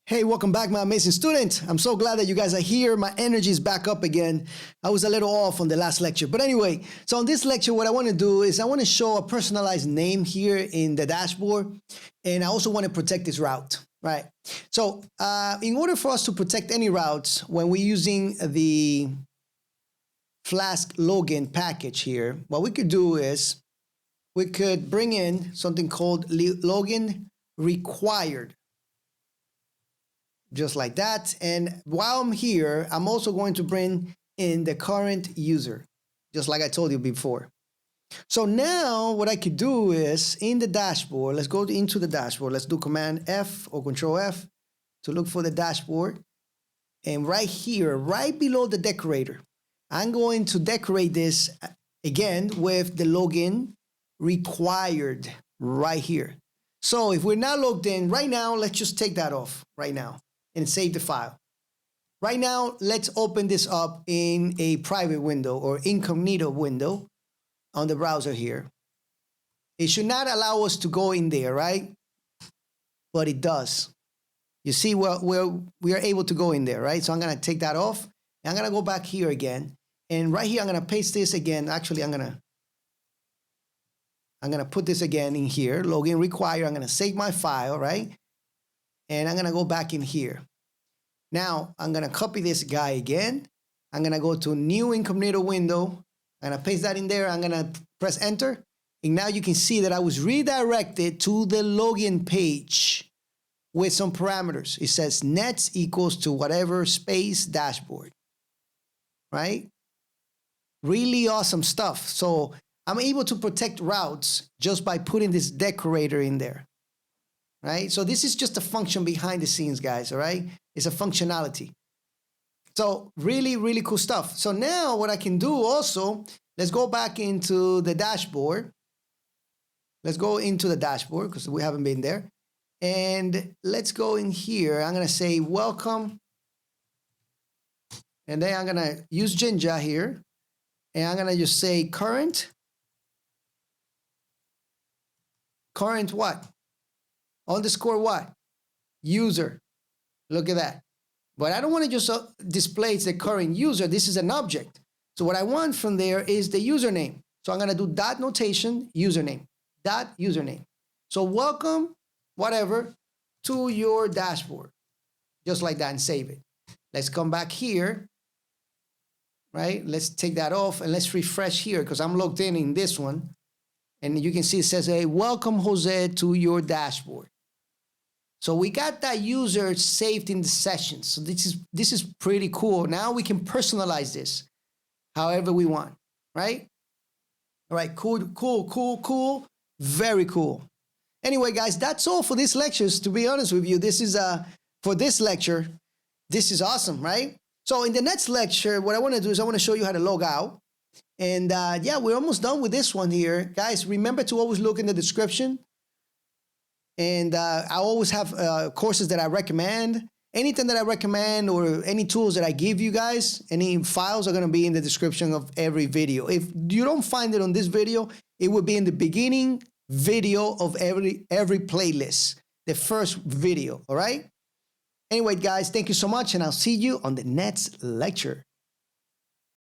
Hey, welcome back, my amazing student. I'm so glad that you guys are here. My energy is back up again. I was a little off on the last lecture. But anyway, so on this lecture, what I want to do is I want to show a personalized name here in the dashboard. And I also want to protect this route, right? So in order for us to protect any routes when we're using the Flask login package here, what we could do is we could bring in something called login required. Just like that. And while I'm here, I'm also going to bring in the current user, just like I told you before. So now what I could do is in the dashboard, let's go into the dashboard. Let's do Command F or Control F to look for the dashboard. And right here, right below the decorator, I'm going to decorate this again with the login required right here. So if we're not logged in right now, let's just take that off right now and save the file. Right now, let's open this up in a private window or incognito window on the browser here. It should not allow us to go in there, right? But it does. You see, we are able to go in there, right? So I'm gonna take that off. And I'm gonna go back here again. And right here, I'm gonna paste this again. Actually, I'm gonna put this again in here, login required. I'm gonna save my file, right? And I'm gonna go back in here. Now, I'm gonna copy this guy again. I'm gonna go to new incognito window. I'm gonna paste that in there. I'm gonna press enter. And now you can see that I was redirected to the login page with some parameters. It says nets equals to whatever space dashboard, right? Really awesome stuff. So I'm able to protect routes just by putting this decorator in there. Right? So this is just a function behind the scenes, guys, all right? It's a functionality. So really, really cool stuff. So now what I can do also, let's go back into the dashboard. Let's go into the dashboard because we haven't been there. And let's go in here. I'm going to say welcome. And then I'm going to use Jinja here. And I'm going to just say current. Current what? Underscore what? User. Look at that. But I don't want to just display the current user. This is an object. So what I want from there is the username. So I'm going to do dot notation username. Dot username. So welcome, whatever, to your dashboard. Just like that and save it. Let's come back here. Right? Let's take that off and let's refresh here because I'm logged in this one. And you can see it says, hey, welcome, Jose, to your dashboard. So we got that user saved in the session. So this is pretty cool. Now we can personalize this however we want, right? All right, cool. Very cool. Anyway, guys, that's all for this lectures. To be honest with you, this is for this lecture. This is awesome, right? So in the next lecture, what I want to do is I want to show you how to log out. And yeah, we're almost done with this one here. Guys, remember to always look in the description. And I always have courses that I recommend. Anything that I recommend or any tools that I give you guys, any files are going to be in the description of every video. If you don't find it on this video, it will be in the beginning video of every playlist, the first video, all right? Anyway, guys, thank you so much, and I'll see you on the next lecture.